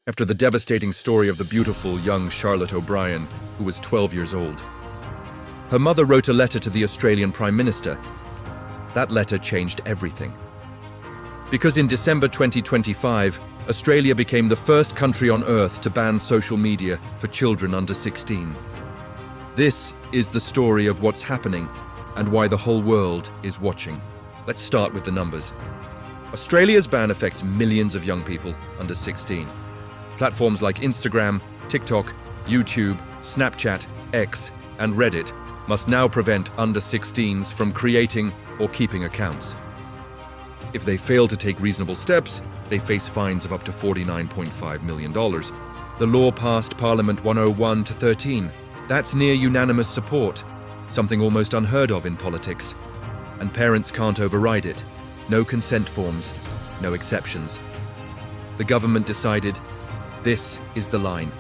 after the devastating story of the beautiful young Charlotte O'Brien, who was 12 years old. Her mother wrote a letter to the Australian Prime Minister. That letter changed everything. Because in December 2025, Australia became the first country on Earth to ban social media for children under 16. This is the story of what's happening and why the whole world is watching. Let's start with the numbers. Australia's ban affects millions of young people under 16. Platforms like Instagram, TikTok, YouTube, Snapchat, X, and Reddit must now prevent under 16s from creating or keeping accounts. If they fail to take reasonable steps, they face fines of up to $49.5 million. The law passed Parliament 101-13. That's near unanimous support, something almost unheard of in politics. And parents can't override it. No consent forms, no exceptions. The government decided, this is the line.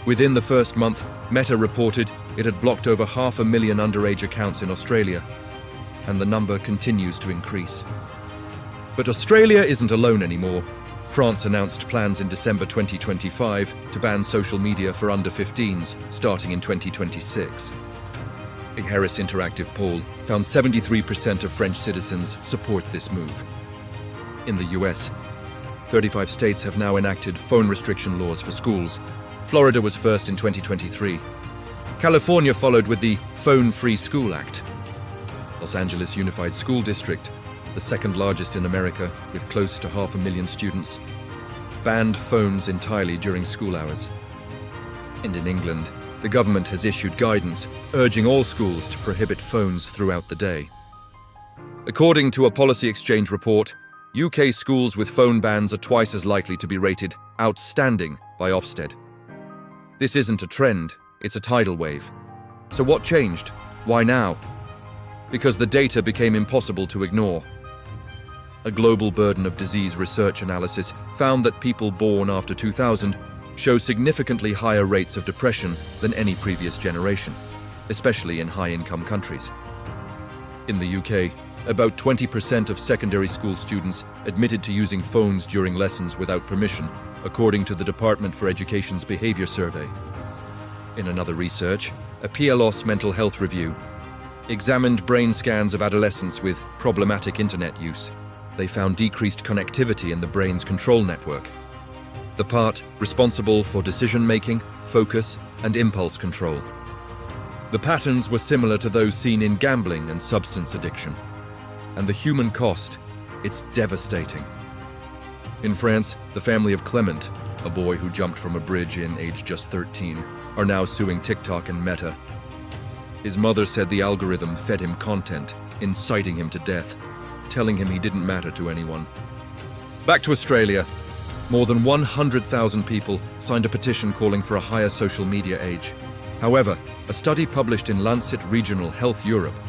Within the first month, Meta reported it had blocked over 500,000 underage accounts in Australia, and the number continues to increase. But Australia isn't alone anymore. France announced plans in December 2025 to ban social media for under 15s, starting in 2026. A Harris Interactive poll found 73% of French citizens support this move. In the US, 35 states have now enacted phone restriction laws for schools. Florida was first in 2023. California followed with the Phone-Free School Act. Los Angeles Unified School District, the second largest in America with close to 500,000 students, banned phones entirely during school hours. And in England, the government has issued guidance urging all schools to prohibit phones throughout the day. According to a Policy Exchange report, UK schools with phone bans are twice as likely to be rated outstanding by Ofsted. This isn't a trend, it's a tidal wave. So what changed? Why now? Because the data became impossible to ignore. A global burden of disease research analysis found that people born after 2000 show significantly higher rates of depression than any previous generation, especially in high-income countries. In the UK, about 20% of secondary school students admitted to using phones during lessons without permission, according to the Department for Education's Behaviour Survey. In another research, a PLOS mental health review examined brain scans of adolescents with problematic internet use. They found decreased connectivity in the brain's control network, the part responsible for decision-making, focus, and impulse control. The patterns were similar to those seen in gambling and substance addiction. And the human cost, it's devastating. In France, the family of Clement, a boy who jumped from a bridge in age just 13, are now suing TikTok and Meta. His mother said the algorithm fed him content, inciting him to death, telling him he didn't matter to anyone. Back to Australia. More than 100,000 people signed a petition calling for a higher social media age. However, a study published in Lancet Regional Health Europe,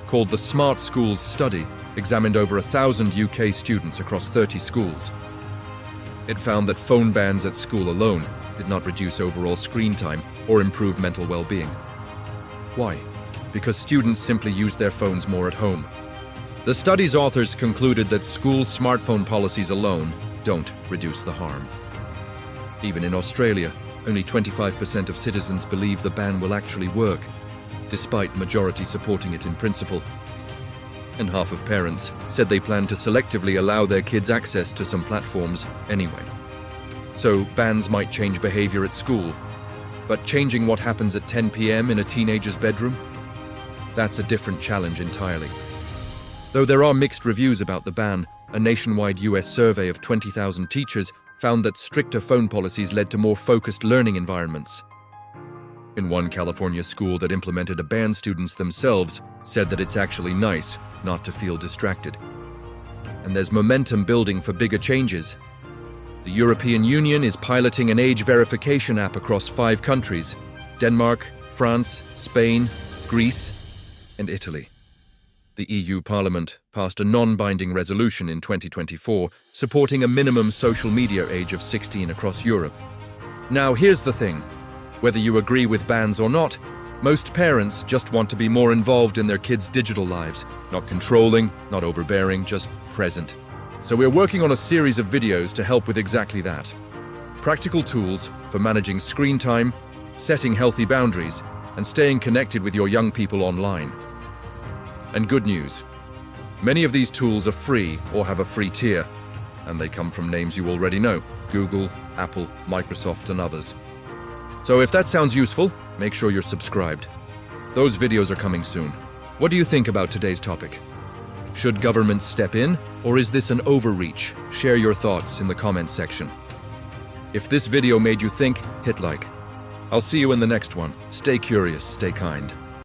called the Smart Schools Study, examined over 1,000 UK students across 30 schools. It found that phone bans at school alone did not reduce overall screen time or improve mental well-being. Why? Because students simply use their phones more at home. The study's authors concluded that school smartphone policies alone don't reduce the harm. Even in Australia, only 25% of citizens believe the ban will actually work, despite majority supporting it in principle. And half of parents said they plan to selectively allow their kids access to some platforms anyway. So bans might change behavior at school, but changing what happens at 10 p.m. in a teenager's bedroom? That's a different challenge entirely. Though there are mixed reviews about the ban, a nationwide US survey of 20,000 teachers found that stricter phone policies led to more focused learning environments. In one California school that implemented a ban, students themselves said that it's actually nice not to feel distracted. And there's momentum building for bigger changes. The European Union is piloting an age verification app across 5 countries: Denmark, France, Spain, Greece, and Italy. The EU Parliament passed a non-binding resolution in 2024 supporting a minimum social media age of 16 across Europe. Now here's the thing. Whether you agree with bans or not, most parents just want to be more involved in their kids' digital lives. Not controlling, not overbearing, just present. So we're working on a series of videos to help with exactly that. Practical tools for managing screen time, setting healthy boundaries, and staying connected with your young people online. And good news. Many of these tools are free or have a free tier, and they come from names you already know: Google, Apple, Microsoft, and others. So if that sounds useful, make sure you're subscribed. Those videos are coming soon. What do you think about today's topic? Should governments step in, or is this an overreach? Share your thoughts in the comments section. If this video made you think, hit like. I'll see you in the next one. Stay curious, stay kind.